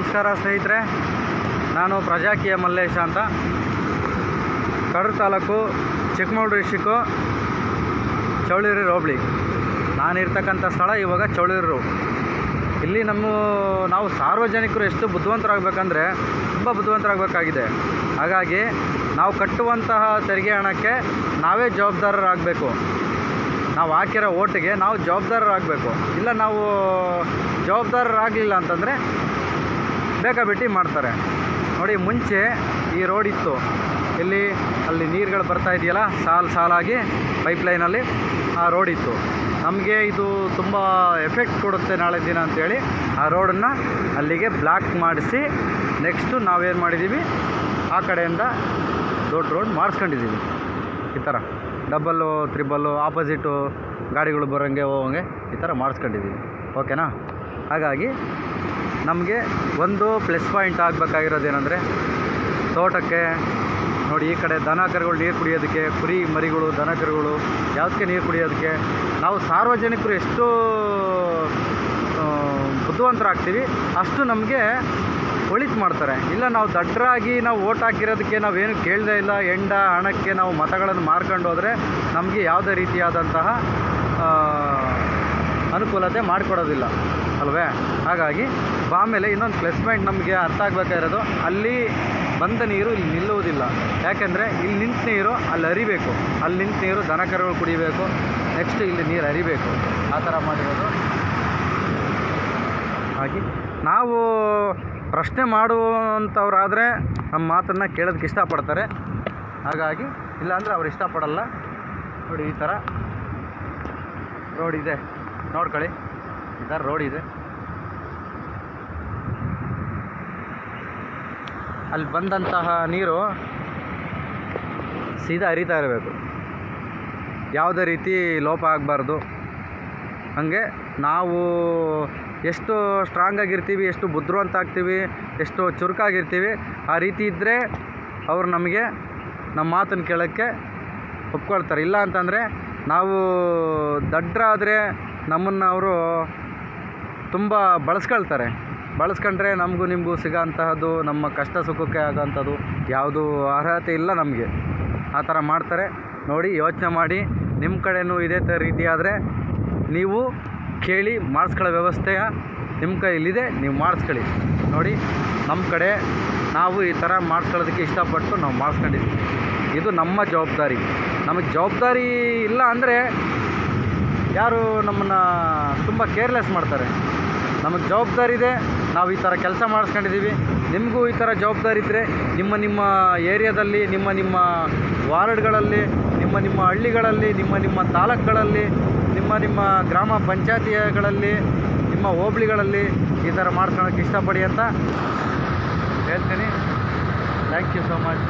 ನಮಸ್ಕಾರ ಸ್ನೇಹಿತರೆ, ನಾನು ಪ್ರಜಾಕೀಯ ಮಲ್ಲೇಶ ಅಂತ, ಕಡೂರು ತಾಲೂಕು, ಚಿಕ್ಕಮಗಳೂರು ಡಿಸ್ಟಿಕ್ಕು, ಚೌಳಿರಿ ಹೋಬಳಿ. ನಾನಿರ್ತಕ್ಕಂಥ ಸ್ಥಳ ಇವಾಗ ಚೌಳಿರು. ಇಲ್ಲಿ ನಾವು ಸಾರ್ವಜನಿಕರು ಎಷ್ಟು ಬುದ್ಧಿವಂತರಾಗಬೇಕಂದ್ರೆ ತುಂಬ ಬುದ್ಧಿವಂತರಾಗಬೇಕಾಗಿದೆ. ಹಾಗಾಗಿ ನಾವು ಕಟ್ಟುವಂತಹ ತೆರಿಗೆ ಹಣಕ್ಕೆ ನಾವೇ ಜವಾಬ್ದಾರರಾಗಬೇಕು. ನಾವು ಹಾಕಿರೋ ಓಟಿಗೆ ನಾವು ಜವಾಬ್ದಾರರಾಗಬೇಕು. ಇಲ್ಲ ನಾವು ಜವಾಬ್ದಾರರಾಗಲಿಲ್ಲ ಅಂತಂದರೆ ಬೇಕಾಬಿಟ್ಟು ಮಾಡ್ತಾರೆ. ನೋಡಿ, ಮುಂಚೆ ಈ ರೋಡ್ ಇತ್ತು, ಅಲ್ಲಿ ನೀರುಗಳು ಬರ್ತಾ ಇದೆಯಲ್ಲ, ಸಾಲಾಗಿ ಪೈಪ್ಲೈನಲ್ಲಿ ಆ ರೋಡ್ ಇತ್ತು. ನಮಗೆ ಇದು ತುಂಬ ಎಫೆಕ್ಟ್ ಕೊಡುತ್ತೆ ನಾಳೆ ದಿನ ಅಂಥೇಳಿ ಆ ರೋಡನ್ನು ಅಲ್ಲಿಗೆ ಬ್ಲಾಕ್ ಮಾಡಿಸಿ ನೆಕ್ಸ್ಟು ನಾವೇನು ಮಾಡಿದ್ದೀವಿ, ಆ ಕಡೆಯಿಂದ ದೊಡ್ಡ ರೋಡ್ ಮಾಡಿಸ್ಕೊಂಡಿದ್ದೀವಿ. ಈ ಥರ ಡಬ್ಬಲ್ಲು ತ್ರಿಬಲ್ಲು ಆಪೋಸಿಟು ಗಾಡಿಗಳು ಬರೋಂಗೆ ಹೋಗೋಂಗೆ ಈ ಥರ ಮಾಡಿಸ್ಕೊಂಡಿದ್ದೀವಿ. ಓಕೆನಾ? ಹಾಗಾಗಿ ನಮಗೆ ಒಂದು ಪ್ಲಸ್ ಪಾಯಿಂಟ್ ಆಗಬೇಕಾಗಿರೋದೇನೆಂದರೆ, ತೋಟಕ್ಕೆ ನೋಡಿ, ಈ ಕಡೆ ದನ ಕರುಗಳು ನೀರು ಕುಡಿಯೋದಕ್ಕೆ, ಕುರಿ ಮರಿಗಳು, ದನ ಕರುಗಳು ಯಾವುದಕ್ಕೆ ನೀರು ಕುಡಿಯೋದಕ್ಕೆ ನಾವು ಸಾರ್ವಜನಿಕರು ಎಷ್ಟು ಬುದ್ಧಿವಂತರಾಗ್ತೀವಿ ಅಷ್ಟು ನಮಗೆ ಒಳಿತು ಮಾಡ್ತಾರೆ. ಇಲ್ಲ ನಾವು ದಡ್ಡರಾಗಿ ನಾವು ಓಟ್ ಹಾಕಿರೋದಕ್ಕೆ ನಾವೇನು ಕೇಳದೇ ಇಲ್ಲ, ಹಣಕ್ಕೆ ನಾವು ಮತಗಳನ್ನು ಮಾರ್ಕೊಂಡು ಹೋದರೆ ನಮಗೆ ಯಾವುದೇ ರೀತಿಯಾದಂತಹ ಅನುಕೂಲತೆ ಮಾಡಿಕೊಡೋದಿಲ್ಲ ಅಲ್ವೇ? ಹಾಗಾಗಿ ಆಮೇಲೆ ಇನ್ನೊಂದು ಪ್ಲಸ್ ಪಾಯಿಂಟ್ ನಮಗೆ ಅರ್ಥ ಆಗಬೇಕಾಗಿರೋದು, ಅಲ್ಲಿ ಬಂದ ನೀರು ಇಲ್ಲಿ ನಿಲ್ಲುವುದಿಲ್ಲ. ಯಾಕೆಂದರೆ ಇಲ್ಲಿ ನಿಂತ ನೀರು ಅಲ್ಲಿ ಹರಿಬೇಕು, ಅಲ್ಲಿ ನಿಂತ ನೀರು ದನ ಕರುಗಳು ಕುಡಿಬೇಕು, ನೆಕ್ಸ್ಟ್ ಇಲ್ಲಿ ನೀರು ಹರಿಬೇಕು. ಆ ಥರ ಮಾಡಿರೋದು. ಹಾಗೆ ನಾವು ಪ್ರಶ್ನೆ ಮಾಡುವಂಥವ್ರಾದರೆ ನಮ್ಮ ಮಾತನ್ನು ಕೇಳೋದಕ್ಕೆ ಇಷ್ಟಪಡ್ತಾರೆ. ಹಾಗಾಗಿ ಇಲ್ಲಾಂದರೆ ಅವ್ರು ಇಷ್ಟಪಡಲ್ಲ. ನೋಡಿ, ಈ ಥರ ರೋಡ್ ಇದೆ, ನೋಡ್ಕೊಳ್ಳಿ, ಈ ಥರ ರೋಡ್ ಇದೆ. ಅಲ್ಲಿ ಬಂದಂತಹ ನೀರು ಸೀದಾ ಹರಿತಾ ಇರಬೇಕು, ಯಾವುದೇ ರೀತಿ ಲೋಪ ಆಗಬಾರ್ದು. ಹಾಗೆ ನಾವು ಎಷ್ಟು ಸ್ಟ್ರಾಂಗಾಗಿರ್ತೀವಿ, ಎಷ್ಟು ಬುದ್ಧಿವಂತ ಆಗ್ತೀವಿ, ಎಷ್ಟು ಚುರುಕಾಗಿರ್ತೀವಿ, ಆ ರೀತಿ ಇದ್ದರೆ ಅವರು ನಮಗೆ ನಮ್ಮ ಮಾತನ್ನು ಕೇಳೋಕ್ಕೆ ಒಪ್ಕೊಳ್ತಾರೆ. ಇಲ್ಲ ಅಂತಂದರೆ ನಾವು ದಡ್ಡರಾದರೆ ನಮ್ಮನ್ನು ಅವರು ತುಂಬ ಬಳಸ್ಕೊಂಡ್ರೆ ನಮಗೂ ನಿಮಗೂ ಸಿಗೋಂತಹದ್ದು, ನಮ್ಮ ಕಷ್ಟ ಸುಖಕ್ಕೆ ಆಗೋಂಥದ್ದು ಯಾವುದೂ ಅರ್ಹತೆ ಇಲ್ಲ ನಮಗೆ. ಆ ಥರ ಮಾಡ್ತಾರೆ. ನೋಡಿ, ಯೋಚನೆ ಮಾಡಿ, ನಿಮ್ಮ ಕಡೆಯೂ ಇದೇ ಥರ ರೀತಿ ಆದರೆ ನೀವು ಕೇಳಿ ಮಾಡಿಸ್ಕೊಳ್ಳೋ ವ್ಯವಸ್ಥೆಯ ನಿಮ್ಮ ಕೈಲಿದೆ, ನೀವು ಮಾಡಿಸ್ಕೊಳ್ಳಿ. ನೋಡಿ, ನಮ್ಮ ಕಡೆ ನಾವು ಈ ಥರ ಮಾಡಿಸ್ಕೊಳ್ಳೋದಕ್ಕೆ ಇಷ್ಟಪಟ್ಟು ನಾವು ಮಾಡಿಸ್ಕೊಂಡಿದ್ದೀವಿ. ಇದು ನಮ್ಮ ಜವಾಬ್ದಾರಿ. ನಮಗೆ ಜವಾಬ್ದಾರಿ ಇಲ್ಲ ಅಂದರೆ ಯಾರು ನಮ್ಮನ್ನು ತುಂಬ ಕೇರ್ಲೆಸ್ ಮಾಡ್ತಾರೆ. ನಮಗೆ ಜವಾಬ್ದಾರಿ ಇದೆ, ನಾವು ಈ ಥರ ಕೆಲಸ ಮಾಡಿಸ್ಕೊಂಡಿದ್ದೀವಿ. ನಿಮಗೂ ಈ ಥರ ಜವಾಬ್ದಾರಿ ಇದ್ದರೆ ನಿಮ್ಮ ಏರಿಯಾದಲ್ಲಿ, ನಿಮ್ಮ ವಾರ್ಡ್ಗಳಲ್ಲಿ, ನಿಮ್ಮ ಹಳ್ಳಿಗಳಲ್ಲಿ, ನಿಮ್ಮ ತಾಲೂಕುಗಳಲ್ಲಿ, ನಿಮ್ಮ ಗ್ರಾಮ ಪಂಚಾಯತಿಗಳಲ್ಲಿ, ನಿಮ್ಮ ಹೋಬಳಿಗಳಲ್ಲಿ ಈ ಥರ ಮಾಡ್ಕೊಳಕ್ಕೆ ಇಷ್ಟಪಡಿ ಅಂತ ಹೇಳ್ತೀನಿ. Thank you so much.